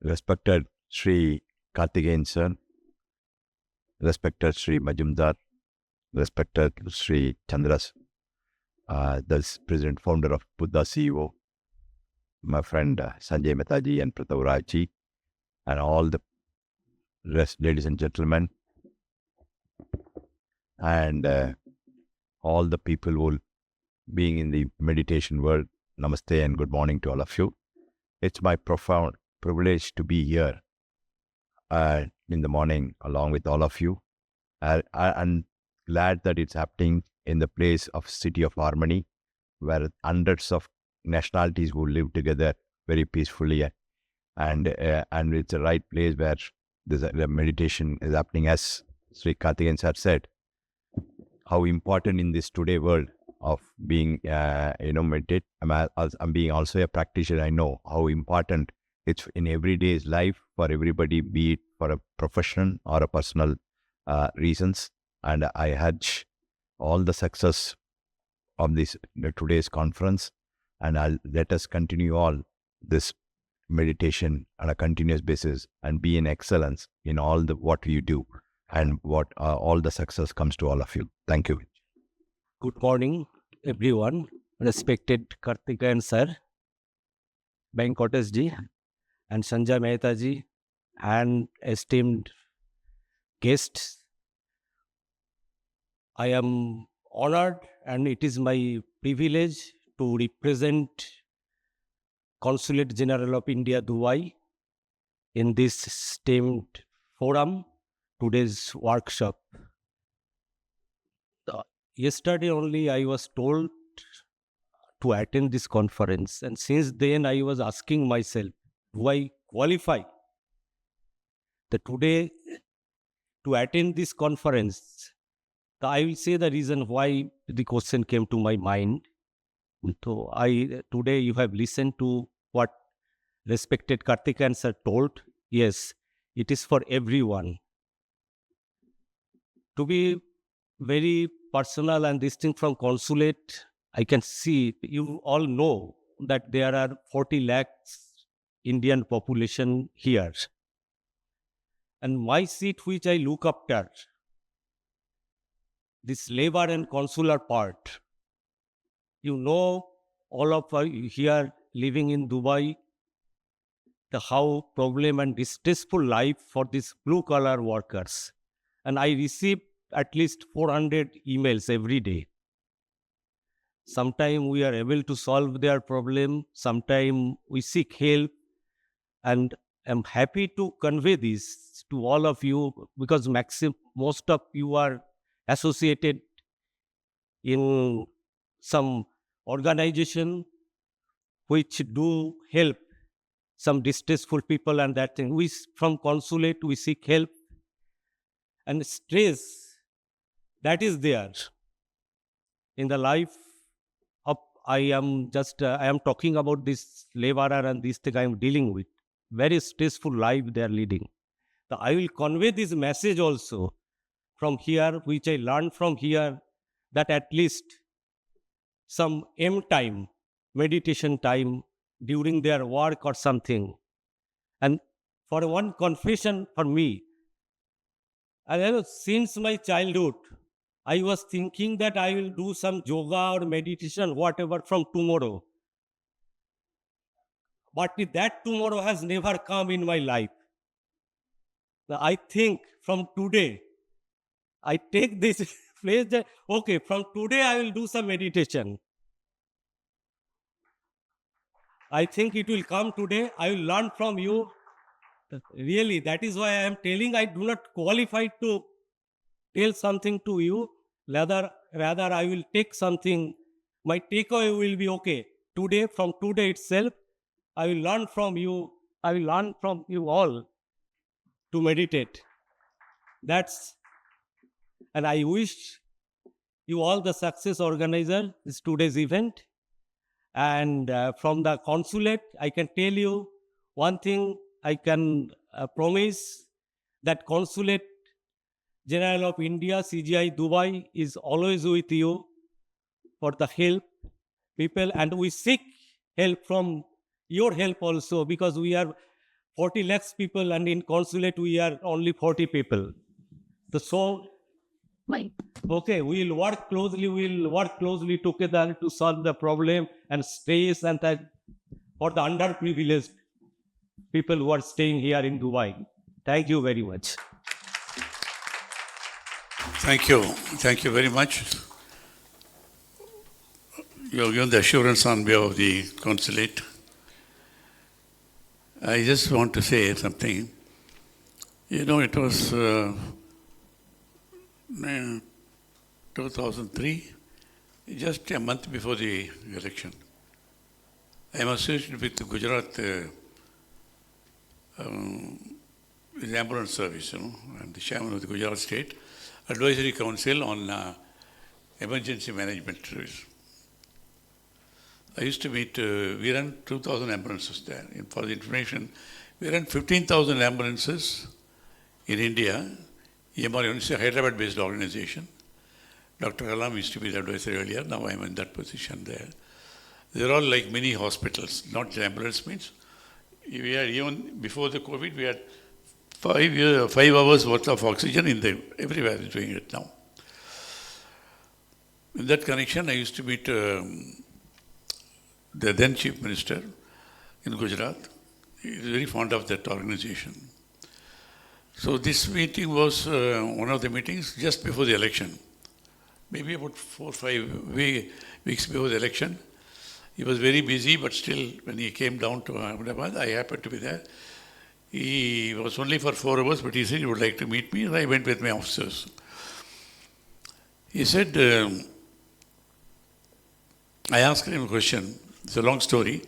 Respected Shri Kaarthkeyan sir, respected Shri Majumder, respected Shri Chandras, the president founder of Buddha CEO, my friend Sanjay Mehtaji and Pratavraji, and all the rest, ladies and gentlemen, and all the people who being in the meditation world. Namaste and good morning to all of you. It's my profound privilege to be here in the morning along with all of you. I'm glad that it's happening in the place of City of Harmony, where hundreds of nationalities will live together very peacefully, and it's the right place where the meditation is happening. As Sri Kaarthkeyan sir said, how important in this today world of being, meditate. I'm being also a practitioner. I know how important it's in everyday's life for everybody, be it for a profession or a personal reasons. And I urge all the success of today's conference, and let us continue all this meditation on a continuous basis and be in excellence in all the what you do, and what all the success comes to all of you. Thank you. Good morning, everyone. Respected Kaarthkeyan sir, Venkatesh ji, and Sanjay Mehta ji, and esteemed guests. I am honored, and it is my privilege to represent Consulate General of India, Dubai, in this esteemed forum, today's workshop. Yesterday only I was told to attend this conference, and since then I was asking myself, do I qualify today to attend this conference? I will say the reason why the question came to my mind. So today you have listened to what respected Kaarthkeyan sir told. Yes, it is for everyone. To be very personal and distinct from consulate, I can see, you all know that there are 40 lakhs Indian population here. And my seat which I look after, this labor and consular part, you know, all of you here living in Dubai, how problem and distressful life for these blue collar workers. And I receive at least 400 emails every day. Sometimes we are able to solve their problem, sometimes we seek help, and I'm happy to convey this to all of you, because most of you are associated in some organization which do help some distressful people and that thing. We from consulate, we seek help, and stress that is there in the life of, I am talking about this laborer and this thing I am dealing with. Very stressful life they are leading. So I will convey this message also from here, which I learned from here, that at least some time, meditation time during their work or something. And for one confession for me, since my childhood, I was thinking that I will do some yoga or meditation, whatever, from tomorrow. But that tomorrow has never come in my life. Now, I think from today, I take this place that, okay, from today I will do some meditation. I think it will come today. I will learn from you. Really, that is why I am telling, I do not qualify to tell something to you. Rather I will take something. My takeaway will be, okay, today, from today itself, I will learn from you. I will learn from you all to meditate. And I wish you all the success, organizer this today's event. And from the consulate, I can tell you one thing I can promise, that consulate General of India, CGI Dubai is always with you for the help, people, and we seek help from your help also, because we are 40 lakhs people and in consulate we are only 40 people. So, okay, we'll work closely together to solve the problem and stress and that for the underprivileged people who are staying here in Dubai. Thank you very much. Thank you. Thank you very much. You have given the assurance on behalf of the consulate. I just want to say something. It was 2003, just a month before the election. I am associated with the Gujarat with the ambulance service. I'm the chairman of the Gujarat State Advisory Council on Emergency Management Service. I used to meet, we run 2,000 ambulances there. For the information, we run 15,000 ambulances in India. EMR is a Hyderabad-based organization. Dr. Kalam used to be the advisor earlier. Now I'm in that position there. They're all like mini hospitals, not the ambulance means. We had, even before the COVID, we had 5 hours worth of oxygen everywhere is doing it now. In that connection, I used to meet the then Chief Minister in Gujarat. He is very fond of that organization. So this meeting was one of the meetings just before the election. Maybe about 4 or 5 weeks before the election. He was very busy, but still, when he came down to Ahmedabad, I happened to be there. He was only for 4 hours, but he said he would like to meet me, and I went with my officers. He said, I asked him a question. It's a long story.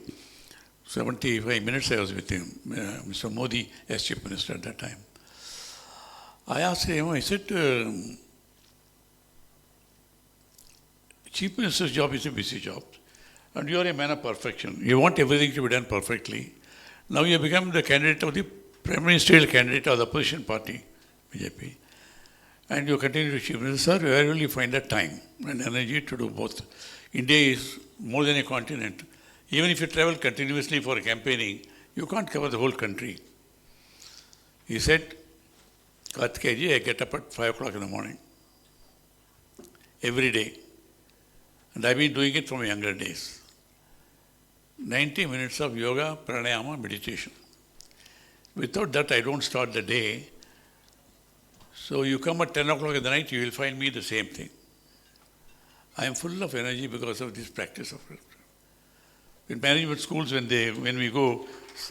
75 minutes I was with him, Mr. Modi as Chief Minister at that time. I asked him, I said, Chief Minister's job is a busy job. And you are a man of perfection. You want everything to be done perfectly. Now you have become the candidate of the Prime Ministerial candidate of the opposition party, BJP. And you continue to Chief Minister, sir, where will you find the time and energy to do both? India is more than a continent. Even if you travel continuously for campaigning, you can't cover the whole country. He said, Kaarthkeyan, I get up at 5 o'clock in the morning. Every day. And I've been doing it from younger days. 90 minutes of yoga, pranayama, meditation. Without that, I don't start the day. So you come at 10 o'clock in the night, you will find me the same thing. I am full of energy because of this practice of it. In management schools, when we go,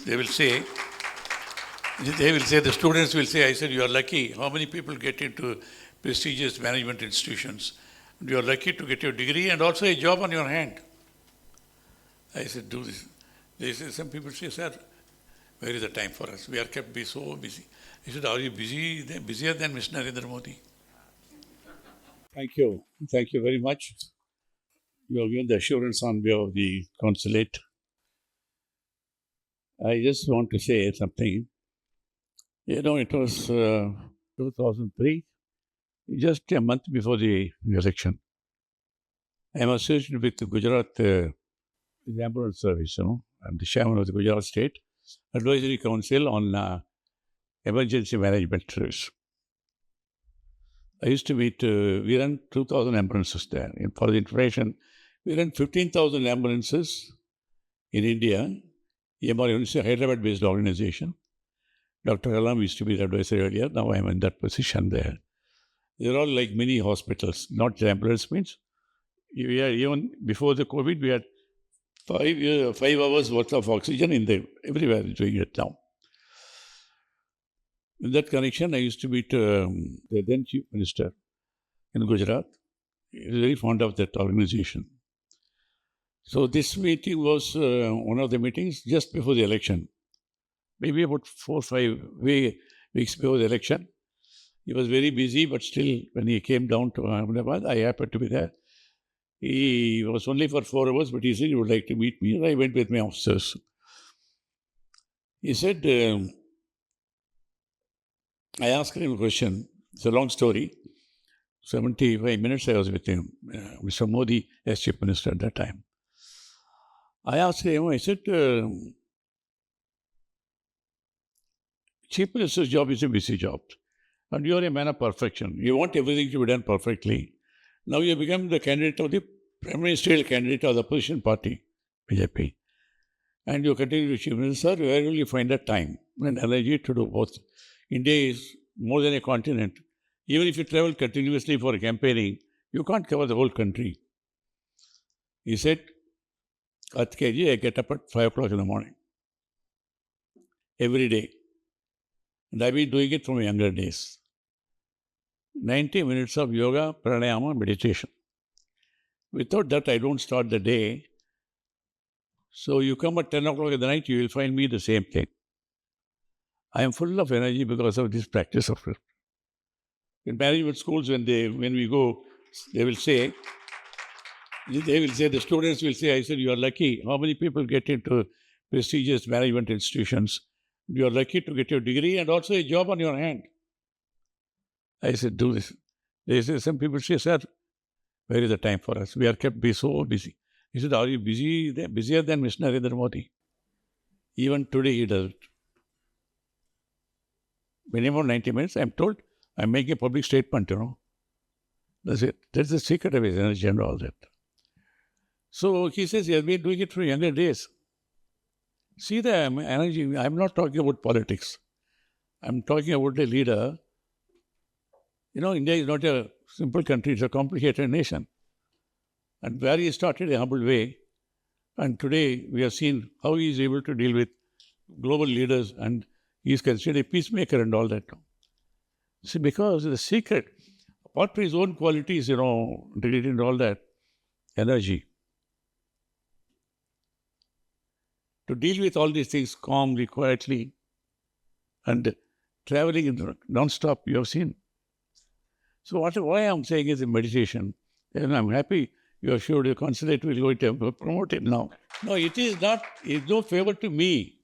they will say, the students will say, I said, you are lucky. How many people get into prestigious management institutions? And you are lucky to get your degree and also a job on your hand. I said, do this. They say, some people say, sir, where is the time for us? We are kept so busy. I said, are you busy, busier than Mr. Narendra Modi? Thank you. Thank you very much. You have given the assurance on behalf of the consulate. I just want to say something. It was 2003, just a month before the election. I am associated with the Gujarat with the ambulance service. I'm the chairman of the Gujarat State Advisory Council on Emergency Management Service. I used to meet, we run 2,000 ambulances there. For the information, we run 15,000 ambulances in India. EMR is a Hyderabad-based organization. Dr. Kalam used to be the advisor earlier. Now I'm in that position there. They're all like mini hospitals, not the ambulance means. We had, even before the COVID, we had 5 hours worth of oxygen everywhere is doing it now. In that connection, I used to meet the then Chief Minister in Gujarat. He is very fond of that organization. So this meeting was one of the meetings just before the election. Maybe about 4 or 5 weeks before the election. He was very busy, but still, when he came down to Ahmedabad, I happened to be there. He was only for 4 hours, but he said he would like to meet me, and I went with my officers. He said, I asked him a question. It's a long story. 75 minutes I was with him, Mr. Modi as Chief Minister at that time. I asked him, I said, Chief Minister's job is a busy job. And you are a man of perfection. You want everything to be done perfectly. Now you have become the candidate of the Prime Ministerial candidate of the opposition party, BJP. And you continue to Chief Minister, where will you find the time and energy to do both? India is more than a continent. Even if you travel continuously for campaigning, you can't cover the whole country. He said, Kaarthkeyan, I get up at 5 o'clock in the morning. Every day. And I've been doing it from younger days. 90 minutes of yoga, pranayama, meditation. Without that, I don't start the day. So you come at 10 o'clock in the night, you will find me the same thing. I am full of energy because of this practice of it. In management schools, when we go, the students will say, I said, you are lucky. How many people get into prestigious management institutions? You are lucky to get your degree and also a job on your hand. I said, do this. They say, some people say, sir, where is the time for us? We are kept so busy. He said, are you busy? They're busier than Mr. Narendra Modi. Even today he does it. Minimum 90 minutes, I'm told, I'm making a public statement, That's it. That's the secret of his energy and all that. So he says he has been doing it for younger days. See the energy. I'm not talking about politics. I'm talking about a leader. India is not a simple country. It's a complicated nation. And where he started a humble way, and today we have seen how he is able to deal with global leaders, and he is considered a peacemaker and all that. See, because the secret, apart from his own qualities, related and all that, energy. To deal with all these things calmly, quietly, and traveling non-stop, you have seen. So why I'm saying is in meditation, and I'm happy you are sure the consulate will go to promote it now. No, it is not, it's no favor to me.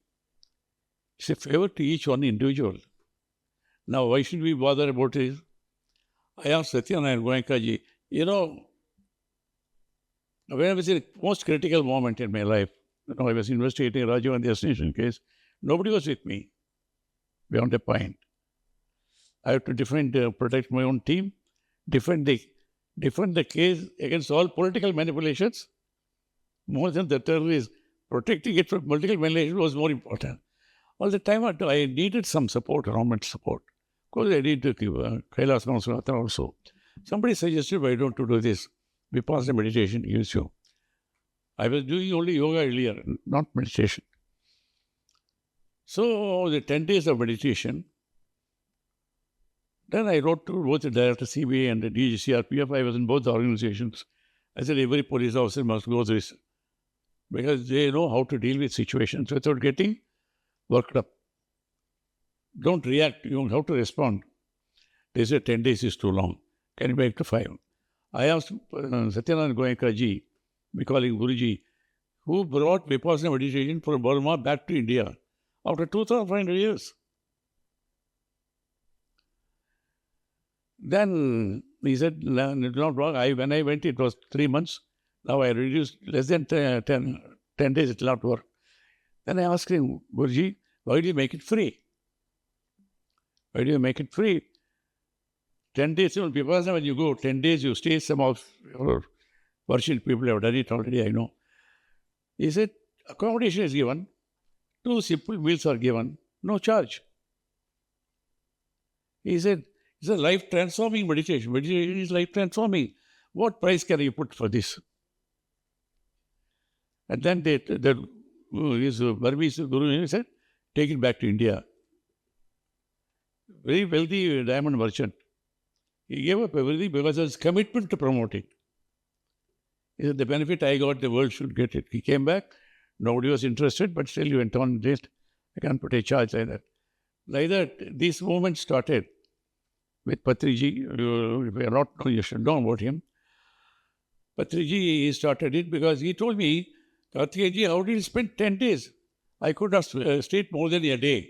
It's a favor to each one individual. Now, why should we bother about this? I asked Satyanarayana Goenka, when I was in the most critical moment in my life, I was investigating Rajiv Gandhi assassination case, nobody was with me beyond a point. I have to protect my own team, defend the case against all political manipulations. More than the terrorists, protecting it from political manipulation was more important. All the time I needed some support, government support. Of course, I need to give Kailas Mansurathan also. Somebody suggested, why don't you do this? Vipassana meditation gives you. I was doing only yoga earlier, not meditation. So, the 10 days of meditation, then I wrote to both the director CBA and the DGCRPF. I was in both the organizations. I said, every police officer must go through this because they know how to deal with situations without getting worked up. Don't react, you know how to respond. They said 10 days is too long. Can you make it to 5? I asked Satyanarayana Goenka ji, we call him Guruji, who brought Vipassana meditation from Burma back to India after 2,500 years. Then he said, it's not wrong. When I went, it was 3 months. Now I reduced less than 10 days, it will not work. Then I asked him, Guruji, why do you make it free? Why do you make it free? 10 days, Vipassana, when you go, 10 days you stay, some of your worship people have done it already, I know. He said, accommodation is given, 2 simple meals are given, no charge. He said, it's a life-transforming meditation. Meditation is life-transforming. What price can you put for this? And then his Burmese Guru said, take it back to India. Very wealthy diamond merchant. He gave up everything because of his commitment to promote it. He said, the benefit I got, the world should get it. He came back, nobody was interested, but still he went on this. I can't put a charge like that. Like that, this movement started with Patriji. If you are not knowing, you should know about him. Patriji, he started it because he told me, Kaarthkeyan, how did you spend 10 days? I could not stay more than a day.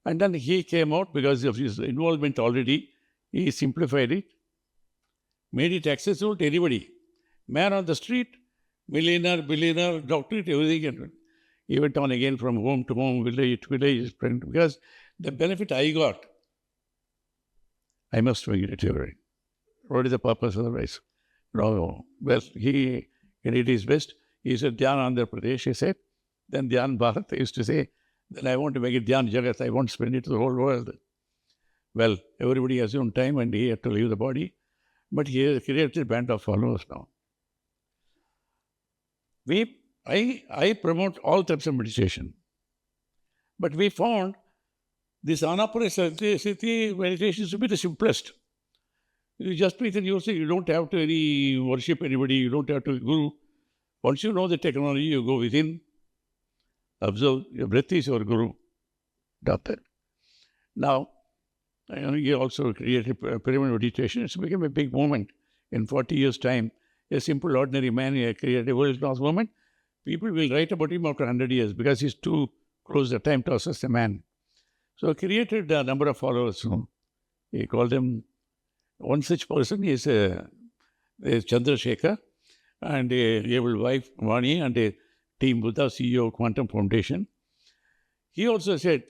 And then he came out because of his involvement already. He simplified it, made it accessible to anybody. Man on the street, millionaire, billionaire, doctorate, everything. And he went on again from home to home, village to village, because the benefit I got, I must make it every. What is the purpose otherwise? No, well, he did his best. He said, Dhyan Andhra Pradesh, he said. Then Dhyan Bharat, I used to say, then I want to make it Dhyan Jagat, I want to spread it to the whole world. Well, everybody has his own time and he had to leave the body. But he has created a band of followers now. I promote all types of meditation. But we found this Anaparasati meditation to be the simplest. You just breathe in yourself, you don't have to worship anybody, you don't have to guru. Once you know the technology, you go within, observe, your breath is your guru. Doctor. Now, he also created pyramid meditation. It's become a big movement. In 40 years' time, a simple, ordinary man created a world-class movement. People will write about him after 100 years because he's too close the time to assess the man. So created a number of followers. He called them, one such person is Chandrasekhar, and a able wife, Vani, and a team Buddha, CEO of Quantum Foundation. He also said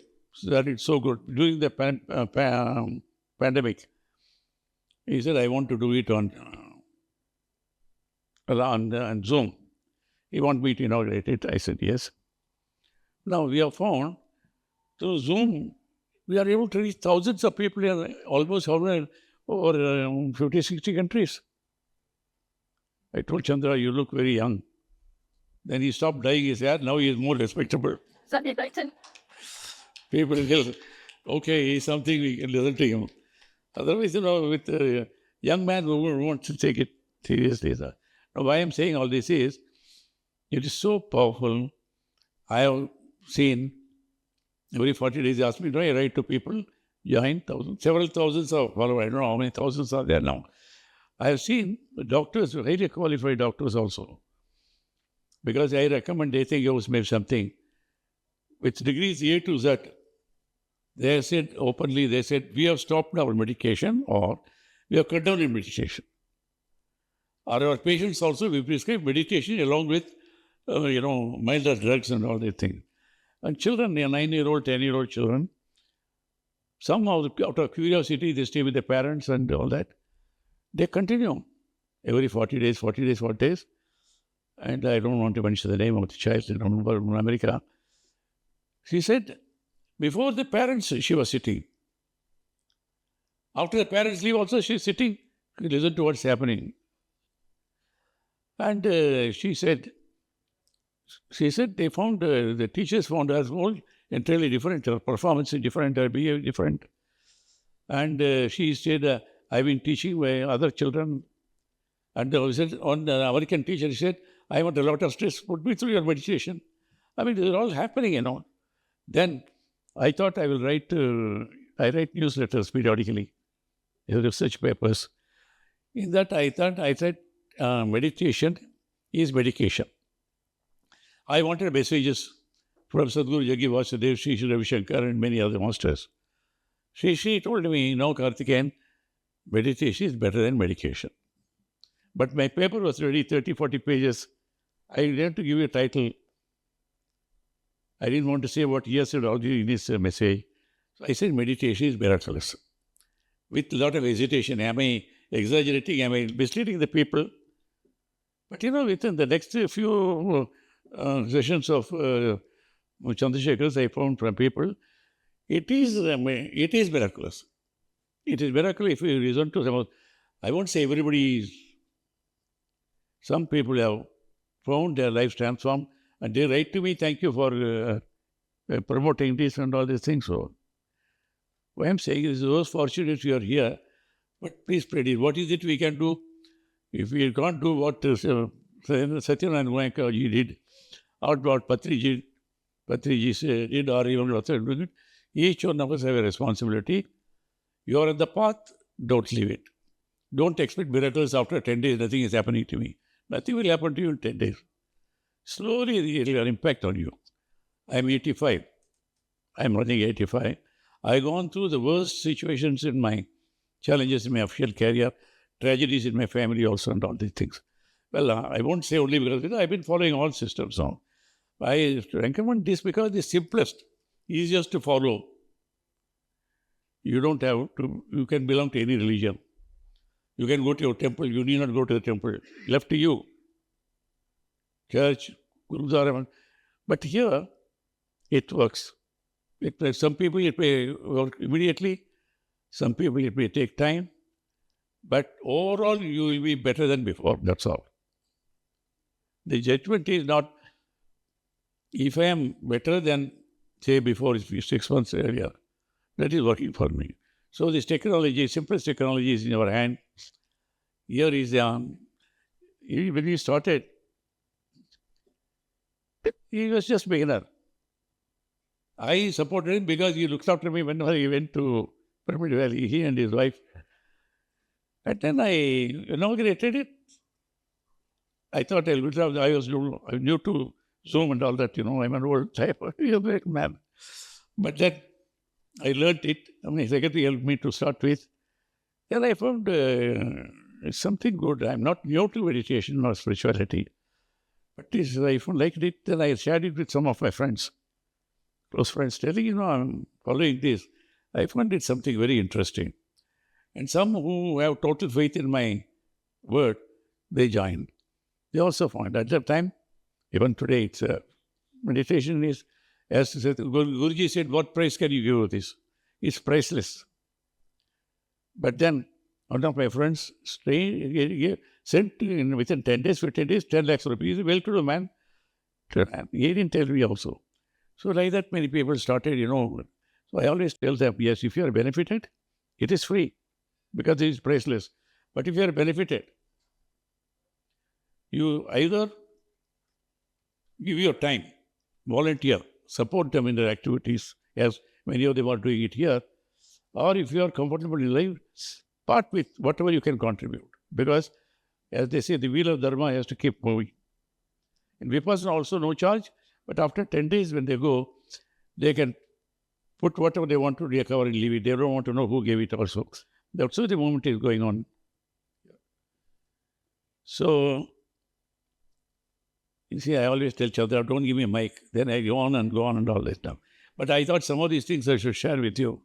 that it's so good. During the pandemic, he said, I want to do it on Zoom. He wanted me to inaugurate it. I said, yes. Now, we have found through Zoom, we are able to reach thousands of people in almost over 50, 60 countries. I told Chandra, you look very young. Then he stopped dyeing his hair. Now he is more respectable. People will, okay, he's something, we can listen to him. Otherwise, with a young man who wants to take it seriously. Now, why I'm saying all this is, it is so powerful. I have seen, every 40 days, they ask me, do I write to people? Join thousands, several thousands of followers. I don't know how many thousands are there now. I have seen doctors, highly qualified doctors also. Because I recommend, they think it was maybe something. With degrees A to Z, they said openly, they said, we have stopped our medication or we have cut down in meditation. Or our patients also, we prescribe meditation along with, milder drugs and all these things. And children, 9-year-old, 10-year-old children, somehow out of curiosity, they stay with their parents and all that. They continue every 40 days. And I don't want to mention the name of the child in America. She said, before the parents, she was sitting. After the parents leave also, she's sitting. Listen to what's happening. And she said, they found, the teachers found us all entirely different. Her performance is different, her behavior different. And she said, I've been teaching my other children. And on the American teacher, she said, I want a lot of stress. Put me through your meditation. I mean, they're all happening, Then I thought I will write, I write newsletters periodically, research papers. In that I said, meditation is medication. I wanted messages from Sadhguru Jaggi Vasudev, Shri Ravi Shankar and many other masters. She told me, no, Kaarthkeyan, meditation is better than medication. But my paper was ready, 30, 40 pages. I didn't to give you a title. I didn't want to say what he has said already in his message. So I said meditation is miraculous. With a lot of hesitation. Am I exaggerating? Am I misleading the people? But within the next few sessions of Chandrasekhar's, I found from people, it is miraculous. It is miraculous if you listen to some. I won't say everybody is. Some people have found their lives transformed and they write to me, thank you for promoting this and all these things. So, what I'm saying is, those fortunate you are here, but please spread it. What is it we can do? If we can't do what Satyanarayana Goenka did, or what Patriji did, or even what they did, each one of us have a responsibility. You are on the path, don't leave it. Don't expect miracles after 10 days, nothing is happening to me. Nothing will happen to you in 10 days. Slowly it will have an impact on you. I'm 85. I'm running 85. I've gone through the worst situations in my challenges in my official career, tragedies in my family also, and all these things. Well, I won't say only because I've been following all systems now. I recommend this because it's simplest, easiest to follow. You don't have to, you can belong to any religion. You can go to your temple, you need not go to the temple. Left to you. Church, Gurudwara. But here, it works. Some people it may work immediately, some people it may take time, but overall you will be better than before, that's all. The judgment is not, if I am better than, say, before 6 months earlier, that is working for me. So this technology, simplest technology is in our hand. Here is, when we started, he was just beginner. I supported him because he looked after me whenever he went to Pyramid Valley, he and his wife. And then I inaugurated it. I thought I was new to Zoom and all that, I'm an old type, you're a great man. But then I learned it. My secretary helped me to start with. Then I found something good. I'm not new to meditation or spirituality. But I liked it. Then I shared it with some of my friends, close friends, telling, I'm following this. I found it something very interesting. And some who have total faith in my word, they joined. They also found at that time, even today, it's meditation is, as Guruji said, what price can you give with this? It's priceless. But then one of my friends sent within 10 days, 15 days, 10 lakhs rupees, well-to-do man. He didn't tell me also. So like that, many people started, So I always tell them, yes, if you are benefited, it is free because it is priceless. But if you are benefited, you either give your time, volunteer, support them in their activities, as many of them are doing it here, or if you are comfortable in life, part with whatever you can contribute. Because, as they say, the wheel of Dharma has to keep moving. In Vipassana also no charge, but after 10 days when they go, they can put whatever they want to recover and leave it. They don't want to know who gave it also. That's why the movement is going on. So, you see, I always tell Chandra, don't give me a mic. Then I go on and all this stuff. But I thought some of these things I should share with you.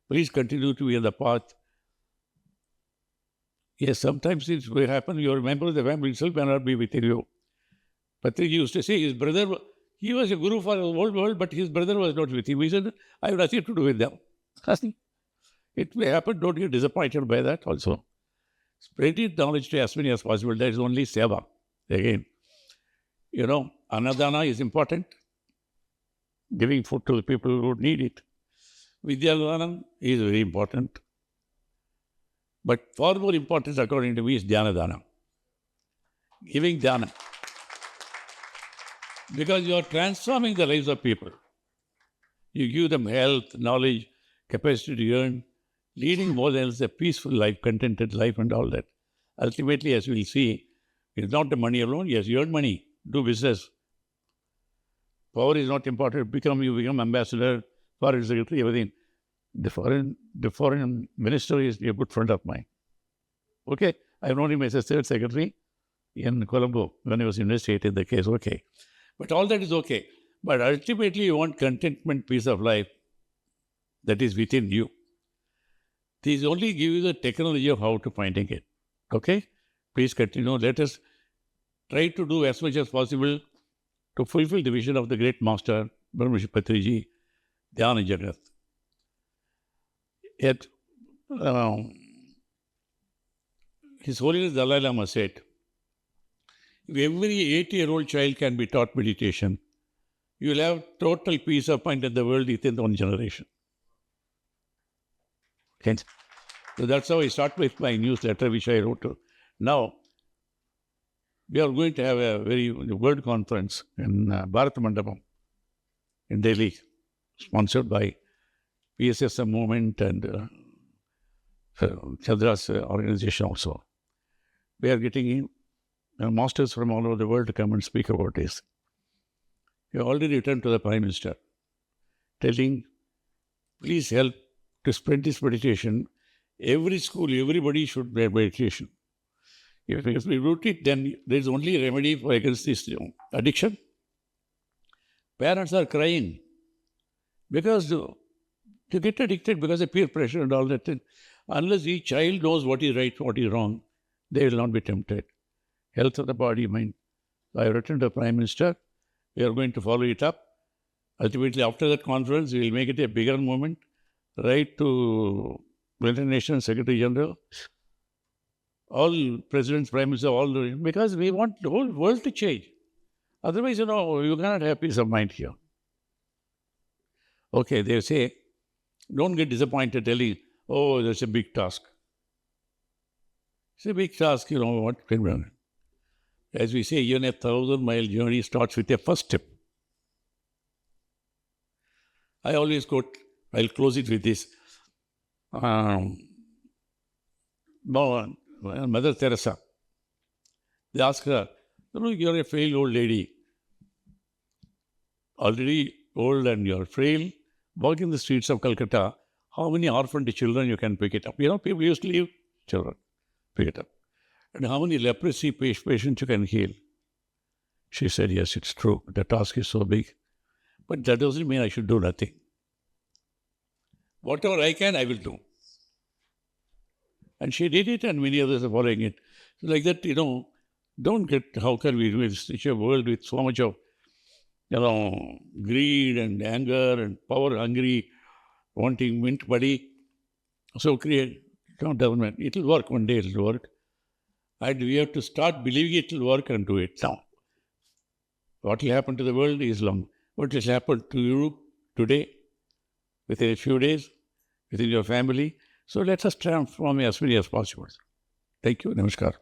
Please continue to be on the path. Yes, sometimes it will happen, your member of the family itself may not be within you. Patriji used to say his brother, he was a guru for the whole world, but his brother was not with him. He said, I have nothing to do with them. It may happen, don't get disappointed by that also. Spread it knowledge to as many as possible. That is only seva. Again, Annadana is important. Giving food to the people who need it. Vidyadhanam is very important. But far more important, according to me, is Dhyanadana. Giving dhyana. Because you are transforming the lives of people. You give them health, knowledge, capacity to earn, leading more than else a peaceful life, contented life and all that. Ultimately, as we will see, it's not the money alone. Yes, you earn money, do business. Power is not important. You become ambassador, foreign secretary, everything. The foreign minister is a good friend of mine. Okay, I've known him as a third secretary in Colombo when I was investigating the case. Okay, but all that is okay. But ultimately, you want contentment, peace of life that is within you. These only give you the technology of how to finding it. Okay, please continue. Let us try to do as much as possible to fulfill the vision of the great master, Brahma Patriji, Dhyana Jagat. Yet, His Holiness Dalai Lama said, if every 80-year-old child can be taught meditation, you will have total peace of mind in the world within one generation. Okay. So that's how I start with my newsletter, which I wrote. Now, we are going to have a world conference in Bharat Mandapam in Delhi, sponsored by PSSM movement and Chandra's organization also. We are getting in masters from all over the world to come and speak about this. We have already returned to the Prime Minister, telling please help to spread this meditation. Every school, everybody should do meditation. If we root it, then there is only a remedy for against this addiction. Parents are crying because to get addicted because of peer pressure and all that. Unless each child knows what is right, what is wrong, they will not be tempted. Health of the body, mind. I have written to the Prime Minister. We are going to follow it up. Ultimately, after that conference, we will make it a bigger movement. Right to United Nations Secretary General, all presidents, prime minister, all because we want the whole world to change. Otherwise, you cannot have peace of mind here. Okay, they say, don't get disappointed telling, oh, that's a big task. It's a big task, what can be done. As we say, even a 1,000-mile journey starts with a first step. I always quote, I'll close it with this. Mother Teresa, they ask her, you're a frail old lady, already old and you're frail, walking the streets of Calcutta, how many orphaned children you can pick it up? People used to leave children, pick it up. And how many leprosy patients you can heal? She said, yes, it's true. The task is so big. But that doesn't mean I should do nothing. Whatever I can, I will do. And she did it and many others are following it. So like that, don't get, how can we do it? It's such a world with so much of, greed and anger and power hungry, wanting mint body. So create government. It will work one day, it will work. And we have to start believing it will work and do it now. What will happen to the world is long. What has happened to you today, within a few days, within your family. So let us transform as many as possible. Thank you. Namaskar.